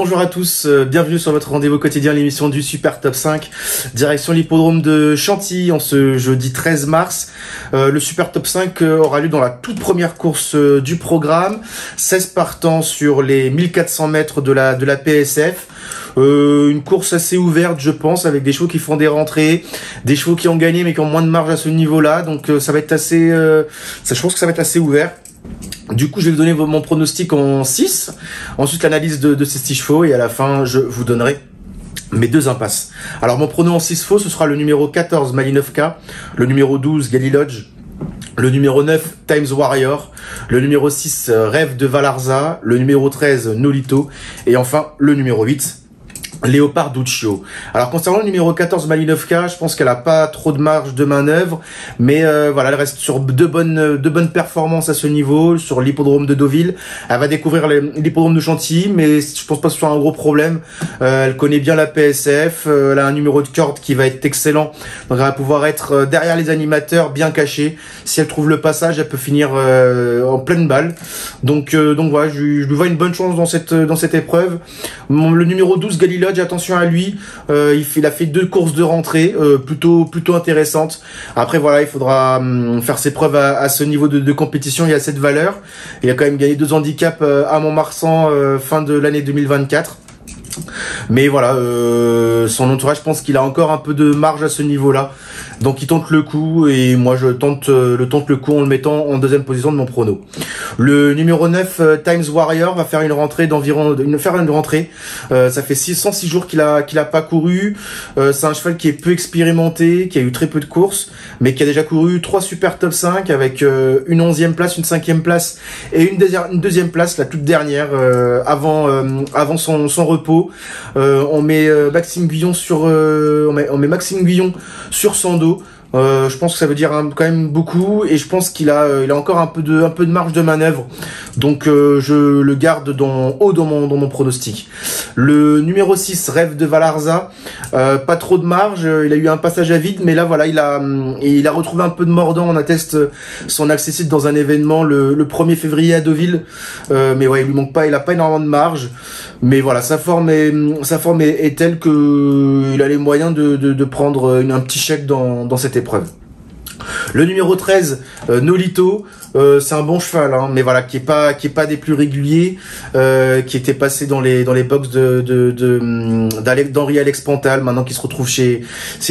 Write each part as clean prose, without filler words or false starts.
Bonjour à tous, bienvenue sur votre rendez-vous quotidien, l'émission du Super Top 5, direction l'hippodrome de Chantilly en ce jeudi 13 mars. Le Super Top 5 aura lieu dans la toute première course du programme, 16 partants sur les 1400 mètres de la PSF. Une course assez ouverte, je pense, avec des chevaux qui font des rentrées, des chevaux qui ont gagné mais qui ont moins de marge à ce niveau-là, donc ça va être assez, je pense que ça va être assez ouvert. Du coup, je vais vous donner mon pronostic en 6, ensuite l'analyse de ces 6 chevaux, et à la fin, je vous donnerai mes 2 impasses. Alors, mon prono en 6 faux, ce sera le numéro 14, Malinovka, le numéro 12, Gali Lodge, le numéro 9, Times Warrior, le numéro 6, Rêve de Valarza, le numéro 13, Nolito, et enfin, le numéro 8, Léopard Duccio. Alors concernant le numéro 14 Malinovka, je pense qu'elle a pas trop de marge de manœuvre, mais voilà, elle reste sur de bonnes performances à ce niveau, sur l'hippodrome de Deauville. Elle va découvrir l'hippodrome de Chantilly, mais je pense pas que ce soit un gros problème. Elle connaît bien la PSF, elle a un numéro de corde qui va être excellent, donc elle va pouvoir être derrière les animateurs, bien cachée. Si elle trouve le passage, elle peut finir en pleine balle. Donc voilà, je lui vois une bonne chance dans cette épreuve. Le numéro 12 Gali Lodge, attention à lui, il a fait 2 courses de rentrée plutôt intéressantes. Après voilà, il faudra faire ses preuves à ce niveau de compétition et à cette valeur. Il a quand même gagné 2 handicaps à Montmarsan fin de l'année 2024. Mais voilà, son entourage, je pense qu'il a encore un peu de marge à ce niveau-là. Donc il tente le coup, et moi je tente le coup en le mettant en 2e position de mon prono. Le numéro 9, Times Warrior, va faire une rentrée ça fait 106 jours qu'il a pas couru. C'est un cheval qui est peu expérimenté, qui a eu très peu de courses, mais qui a déjà couru 3 Super Top 5 avec une 11e place, une 5e place et une 2e place, la toute dernière, avant son repos. On met Maxime Guyon sur son dos. Je pense que ça veut dire quand même beaucoup, et je pense qu'il a encore un peu de marge de manœuvre, donc je le garde dans mon pronostic. Le numéro 6, Rêve de Valarza, pas trop de marge, il a eu un passage à vide, mais là voilà, il a retrouvé un peu de mordant. On atteste son accessible dans un événement le 1er février à Deauville, mais ouais, il a pas énormément de marge, mais voilà, sa forme est telle que il a les moyens de prendre un petit chèque dans cette épreuve. Le numéro 13, Nolito, c'est un bon cheval, hein, mais voilà, qui est pas des plus réguliers, qui était passé dans les box d'Henri Alex Pantal, maintenant qu'il se retrouve chez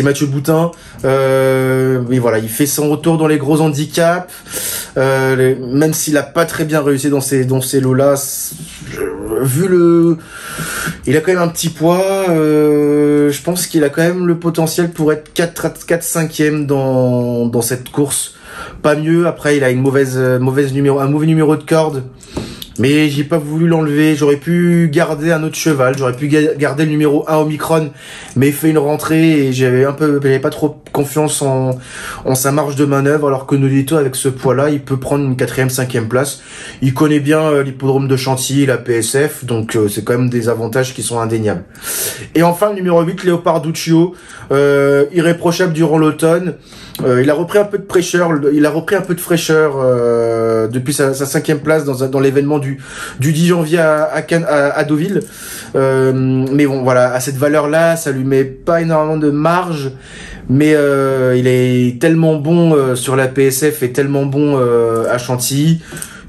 Mathieu Boutin. Mais voilà, il fait son retour dans les gros handicaps, même s'il a pas très bien réussi dans ces lots-là. Il a quand même un petit poids, je pense qu'il a quand même le potentiel pour être 4-5e dans cette course. Pas mieux. Après, il a un mauvais numéro de corde, mais j'ai pas voulu l'enlever. J'aurais pu garder un autre cheval, j'aurais pu garder le numéro 1 Omicron, mais il fait une rentrée et j'avais pas trop confiance en sa marge de manœuvre, alors que Nolito, avec ce poids-là, il peut prendre une 4e, 5e place. Il connaît bien l'hippodrome de Chantilly, la PSF, donc c'est quand même des avantages qui sont indéniables. Et enfin, le numéro 8, Léopard Duccio, irréprochable durant l'automne. Il a repris un peu de fraîcheur, depuis sa 5e place dans l'événement du 10 janvier à Deauville. Mais bon, voilà, à cette valeur-là, ça lui met pas énormément de marge, mais il est tellement bon sur la PSF et tellement bon à Chantilly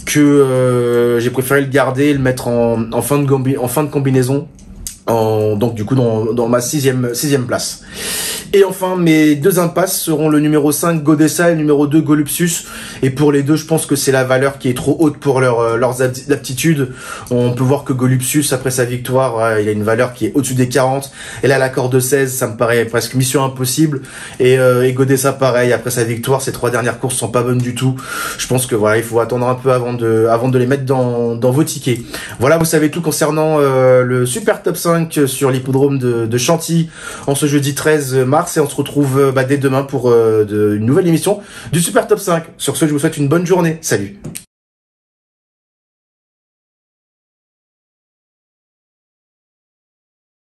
que j'ai préféré le garder et le mettre en fin de combinaison, donc du coup dans ma 6e place. Et enfin, mes 2 impasses seront le numéro 5, Godessa, et le numéro 2, Golupsus. Et pour les deux, je pense que c'est la valeur qui est trop haute pour leurs aptitudes. On peut voir que Golupsus, après sa victoire, il a une valeur qui est au-dessus des 40. Et là, l'accord de 16, ça me paraît presque mission impossible. Et Godessa, pareil, après sa victoire, ses 3 dernières courses sont pas bonnes du tout. Je pense que voilà, il faut attendre un peu avant de les mettre dans vos tickets. Voilà, vous savez tout concernant le Super Top 5 sur l'hippodrome de Chantilly en ce jeudi 13 mars. Et on se retrouve dès demain pour une nouvelle émission du Super Top 5. Sur ce, je vous souhaite une bonne journée. Salut.